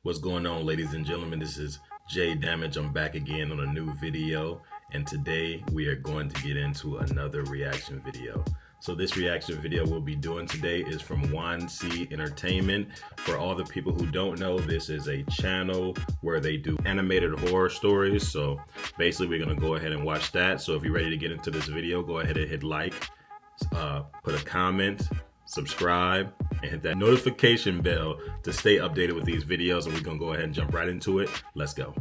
What's going on, ladies and gentlemen? This is JayDamage. I'm back again on a new video, and today we are going to get into another reaction video. So this reaction video we'll be doing today is from 1C Entertainment. For all the people who don't know, this is a channel where they do animated horror stories. So basically we're gonna go ahead and watch that. So if you're ready to get into this video, go ahead and hit like, put a comment, subscribe, and hit that notification bell to stay updated with these videos, and we're gonna go ahead and jump right into it. Let's go.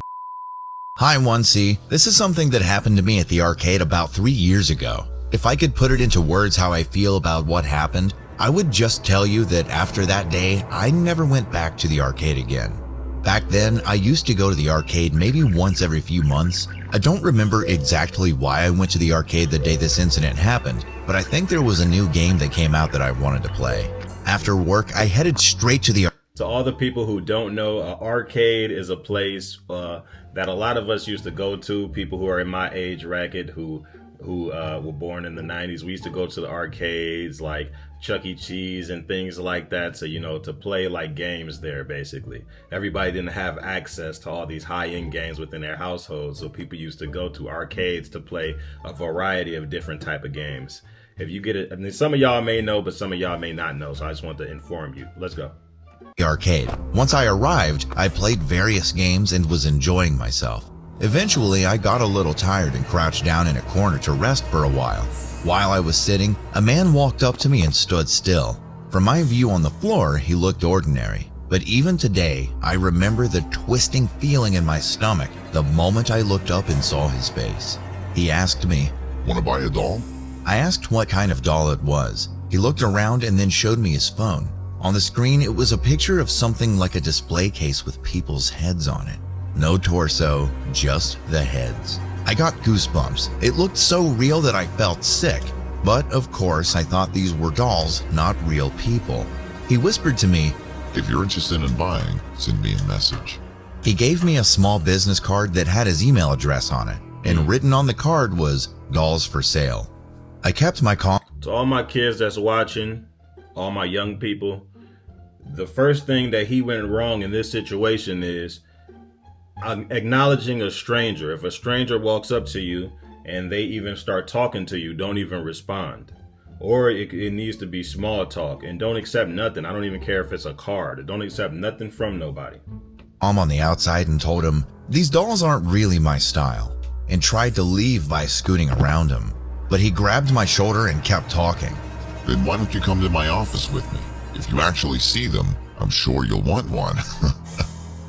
Hi 1C, this is something that happened to me at the arcade about 3 years ago. If I could put it into words how I feel about what happened, I would just tell you that after that day, I never went back to the arcade again. Back then, I used to go to the arcade maybe once every few months. I don't remember exactly why I went to the arcade the day this incident happened, but I think there was a new game that came out that I wanted to play. After work, I headed straight to the arcade. To all the people who don't know, an arcade is a place that a lot of us used to go to. People who are in my age bracket who were born in the 90s, we used to go to the arcades like Chuck E. Cheese and things like that, so to play like games there. Basically everybody didn't have access to all these high-end games within their households, so people used to go to arcades to play a variety of different type of games. If you get it, I mean, some of y'all may know, but some of y'all may not know, so I just want to inform you. Let's go. The arcade. Once I arrived, I played various games and was enjoying myself. Eventually, I got a little tired and crouched down in a corner to rest for a while. While I was sitting, a man walked up to me and stood still. From my view on the floor, he looked ordinary. But even today, I remember the twisting feeling in my stomach the moment I looked up and saw his face. He asked me, "Want to buy a doll?" I asked what kind of doll it was. He looked around and then showed me his phone. On the screen, it was a picture of something like a display case with people's heads on it. No torso, just the heads. I got goosebumps. It looked so real that I felt sick. But of course, I thought these were dolls, not real people. He whispered to me, "If you're interested in buying, send me a message." He gave me a small business card that had his email address on it, and written on the card was dolls for sale. I kept my calm. To all my kids that's watching, all my young people, the first thing that he went wrong in this situation is acknowledging a stranger. If a stranger walks up to you and they even start talking to you, don't even respond. Or it needs to be small talk, and don't accept nothing. I don't even care if it's a card. Don't accept nothing from nobody. I'm on the outside and told him, "These dolls aren't really my style," and tried to leave by scooting around him. But he grabbed my shoulder and kept talking. "Then why don't you come to my office with me? If you actually see them, I'm sure you'll want one."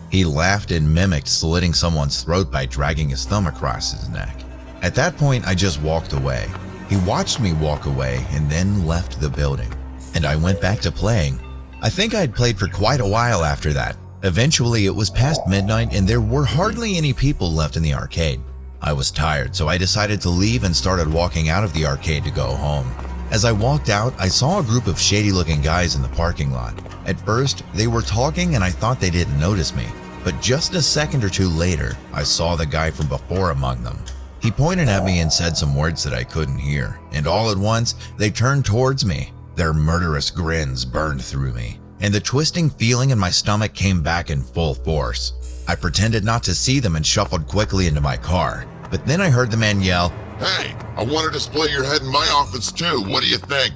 He laughed and mimicked slitting someone's throat by dragging his thumb across his neck. At that point, I just walked away. He watched me walk away and then left the building, and I went back to playing. I think I'd played for quite a while after that. Eventually, it was past midnight and there were hardly any people left in the arcade. I was tired, so I decided to leave and started walking out of the arcade to go home. As I walked out, I saw a group of shady-looking guys in the parking lot. At first, they were talking and I thought they didn't notice me. But just a second or two later, I saw the guy from before among them. He pointed at me and said some words that I couldn't hear, and all at once, they turned towards me. Their murderous grins burned through me, and the twisting feeling in my stomach came back in full force. I pretended not to see them and shuffled quickly into my car. But then I heard the man yell, "Hey, I want to display your head in my office too. What do you think?"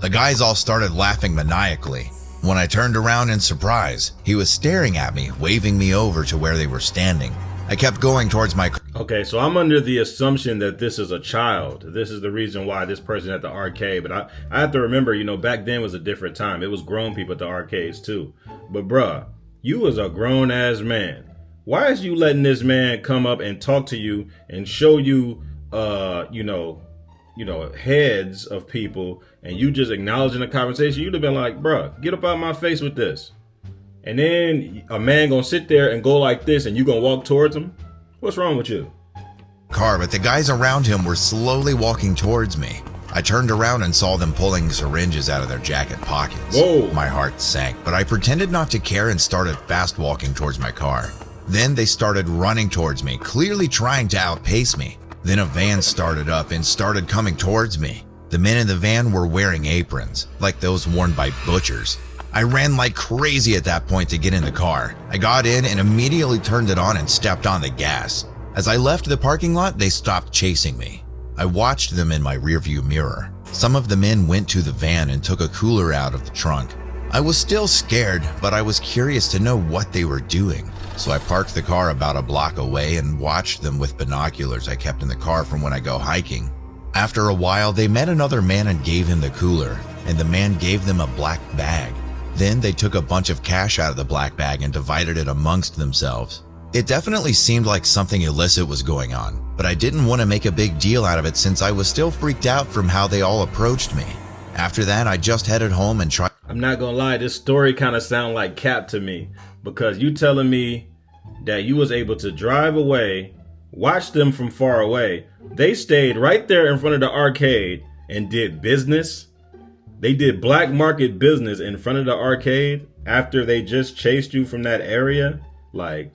The guys all started laughing maniacally. When I turned around in surprise, he was staring at me, waving me over to where they were standing. I kept going towards my car. Okay, so I'm under the assumption that this is a child. This is the reason why this person at the arcade. But I have to remember, back then was a different time. It was grown people at the arcades too. But bruh, you was a grown ass man. Why is you letting this man come up and talk to you and show you, heads of people, and you just acknowledging the conversation? You'd have been like, bruh, get up out my face with this. And then a man gonna sit there and go like this and you gonna walk towards him? What's wrong with you? Car, but the guys around him were slowly walking towards me. I turned around and saw them pulling syringes out of their jacket pockets. Whoa. My heart sank, but I pretended not to care and started fast walking towards my car. Then they started running towards me, clearly trying to outpace me. Then a van started up and started coming towards me. The men in the van were wearing aprons, like those worn by butchers. I ran like crazy at that point to get in the car. I got in and immediately turned it on and stepped on the gas. As I left the parking lot, they stopped chasing me. I watched them in my rearview mirror. Some of the men went to the van and took a cooler out of the trunk. I was still scared, but I was curious to know what they were doing. So I parked the car about a block away and watched them with binoculars I kept in the car from when I go hiking. After a while, they met another man and gave him the cooler, and the man gave them a black bag. Then they took a bunch of cash out of the black bag and divided it amongst themselves. It definitely seemed like something illicit was going on, but I didn't want to make a big deal out of it since I was still freaked out from how they all approached me. After that, I just headed home and tried. I'm not gonna lie, this story kind of sound like cap to me, because you telling me that you was able to drive away, watch them from far away. They stayed right there in front of the arcade and did business. They did black market business in front of the arcade after they just chased you from that area. Like,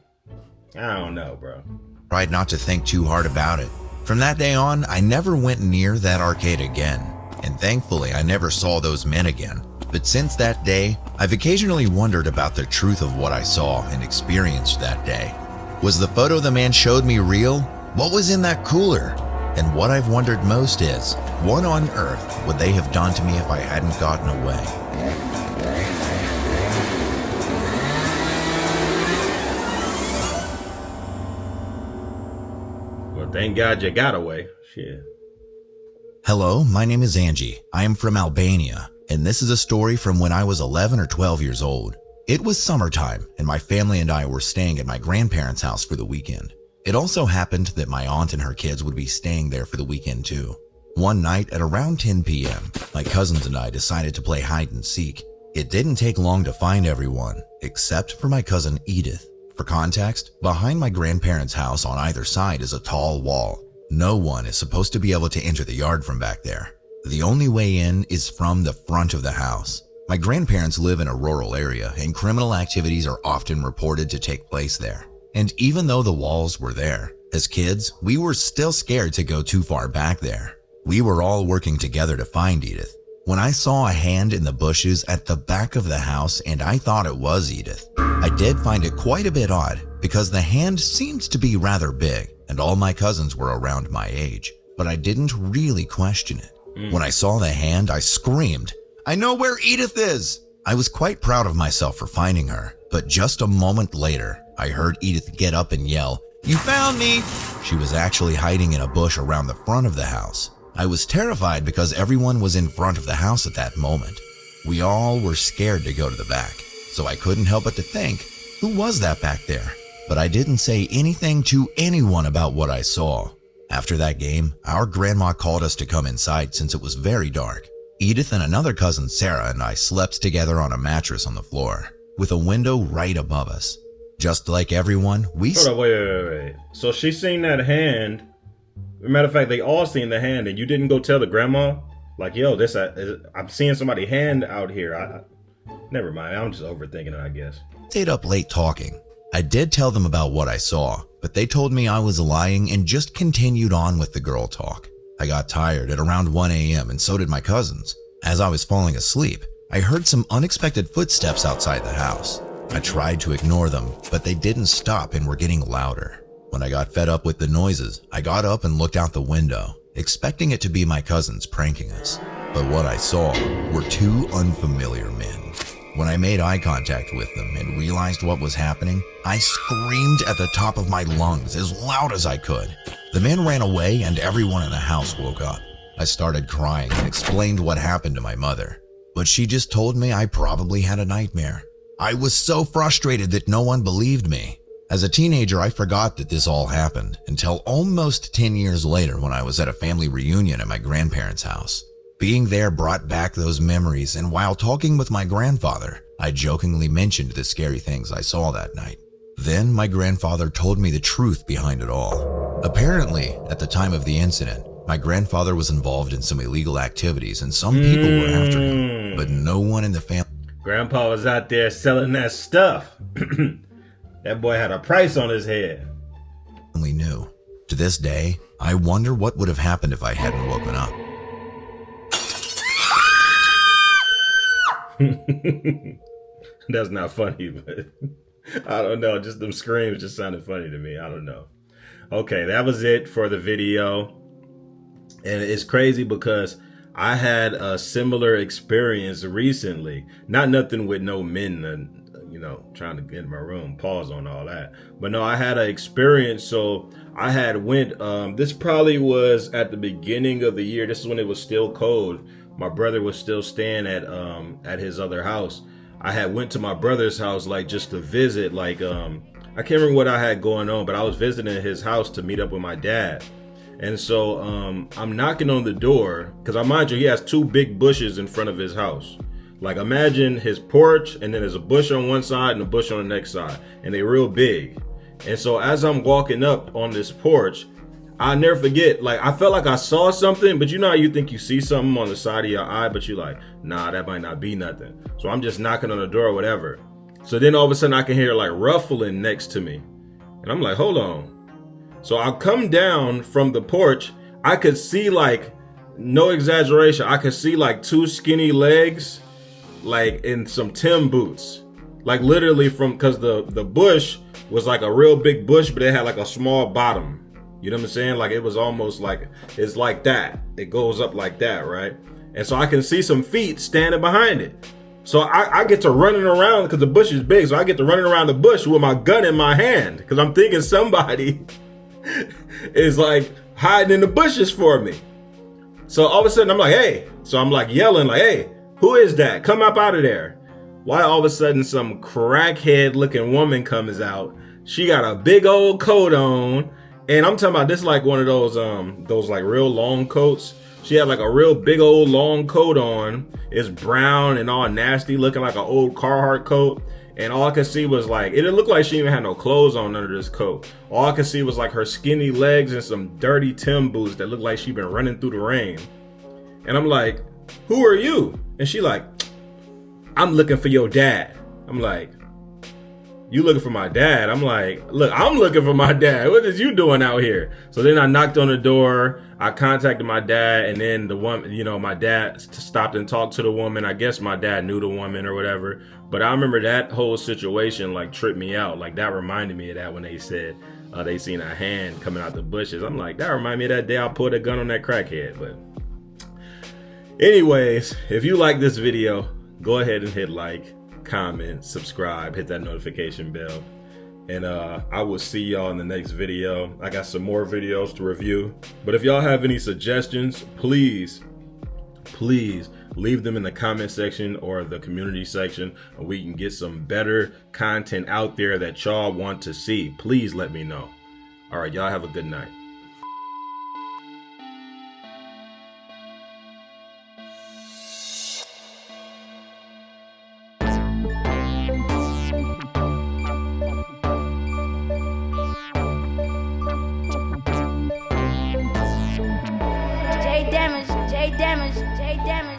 I don't know, bro. Tried not to think too hard about it. From that day on, I never went near that arcade again. And thankfully, I never saw those men again. But since that day, I've occasionally wondered about the truth of what I saw and experienced that day. Was the photo the man showed me real? What was in that cooler? And what I've wondered most is, what on earth would they have done to me if I hadn't gotten away? Well, thank God you got away. Shit. Hello, my name is Angie. I am from Albania, and this is a story from when I was 11 or 12 years old. It was summertime, and my family and I were staying at my grandparents' house for the weekend. It also happened that my aunt and her kids would be staying there for the weekend too. One night at around 10 p.m., my cousins and I decided to play hide and seek. It didn't take long to find everyone, except for my cousin Edith. For context, behind my grandparents' house on either side is a tall wall. No one is supposed to be able to enter the yard from back there. The only way in is from the front of the house. My grandparents live in a rural area, and criminal activities are often reported to take place there. And even though the walls were there, as kids, we were still scared to go too far back there. We were all working together to find Edith, when I saw a hand in the bushes at the back of the house and I thought it was Edith. I did find it quite a bit odd because the hand seemed to be rather big and all my cousins were around my age, but I didn't really question it. When I saw the hand, I screamed, "I know where Edith is!" I was quite proud of myself for finding her, but just a moment later, I heard Edith get up and yell, "You found me!" She was actually hiding in a bush around the front of the house. I was terrified because everyone was in front of the house at that moment. We all were scared to go to the back, so I couldn't help but to think, who was that back there? But I didn't say anything to anyone about what I saw. After that game, our grandma called us to come inside since it was very dark. Edith and another cousin, Sarah, and I slept together on a mattress on the floor, with a window right above us. Just like everyone, we... Hold on, wait. So she seen that hand. Matter of fact, they all seen the hand, and you didn't go tell the grandma? Like, yo, I'm seeing somebody's hand out here. Never mind, I'm just overthinking it, I guess. Stayed up late talking. I did tell them about what I saw, but they told me I was lying and just continued on with the girl talk. I got tired at around 1 a.m. and so did my cousins. As I was falling asleep, I heard some unexpected footsteps outside the house. I tried to ignore them, but they didn't stop and were getting louder. When I got fed up with the noises, I got up and looked out the window, expecting it to be my cousins pranking us. But what I saw were two unfamiliar men. When I made eye contact with them and realized what was happening, I screamed at the top of my lungs as loud as I could. The men ran away and everyone in the house woke up. I started crying and explained what happened to my mother, but she just told me I probably had a nightmare. I was so frustrated that no one believed me. As a teenager, I forgot that this all happened until almost 10 years later when I was at a family reunion at my grandparents' house. Being there brought back those memories, and while talking with my grandfather, I jokingly mentioned the scary things I saw that night. Then my grandfather told me the truth behind it all. Apparently, at the time of the incident, my grandfather was involved in some illegal activities and some people were after him, but no one in the family... Grandpa was out there selling that stuff. That boy had a price on his head. ...knew. To this day, I wonder what would have happened if I hadn't woken up. That's not funny, but I don't know. Just them screams just sounded funny to me. I don't know. Okay, that was it for the video. And it's crazy because I had a similar experience recently. Not nothing with no men, trying to get in my room. Pause on all that. But no, I had an experience. So I had went. This probably was at the beginning of the year. This is when it was still cold. My brother was still staying at his other house. I had went to my brother's house like just to visit. Like I can't remember what I had going on, but I was visiting his house to meet up with my dad. And so I'm knocking on the door because I mind you, he has two big bushes in front of his house. Like imagine his porch and then there's a bush on one side and a bush on the next side, and they're real big. And so as I'm walking up on this porch, I'll never forget, like I felt like I saw something, but you know how you think you see something on the side of your eye, but you're like, nah, that might not be nothing. So I'm just knocking on the door or whatever. So then all of a sudden I can hear like ruffling next to me. And I'm like, hold on. So I come down from the porch. I could see, like, no exaggeration, I could see like two skinny legs, like in some Tim boots, like literally because the bush was like a real big bush, but it had like a small bottom. You know what I'm saying? Like it was almost like, it's like that. It goes up like that, right? And so I can see some feet standing behind it. So I get to running around because the bush is big. So I get to running around the bush with my gun in my hand because I'm thinking somebody is like hiding in the bushes for me. So all of a sudden I'm like, hey. So I'm like yelling like, hey, who is that? Come up out of there. Why all of a sudden some crackhead looking woman comes out. She got a big old coat on. And I'm talking about this like one of those like real long coats. She had like a real big old long coat on. It's brown and all nasty, looking like an old Carhartt coat. And all I could see was like, it didn't look like she even had no clothes on under this coat. All I could see was like her skinny legs and some dirty Tim boots that looked like she'd been running through the rain. And I'm like, who are you? And she like, I'm looking for your dad. I'm like, you looking for my dad? I'm like, look, I'm looking for my dad. What is you doing out here? So then I knocked on the door. I contacted my dad, and then the woman, my dad stopped and talked to the woman. I guess my dad knew the woman or whatever. But I remember that whole situation like tripped me out. Like that reminded me of that when they said they seen a hand coming out the bushes. I'm like, that reminded me of that day I pulled a gun on that crackhead. But anyways, if you like this video, go ahead and hit like, comment, subscribe, hit that notification bell, and I will see y'all in the next video. I got some more videos to review, but if y'all have any suggestions, please leave them in the comment section or the community section, and we can get some better content out there that y'all want to see. Please let me know. All right, y'all have a good night. JayDamage.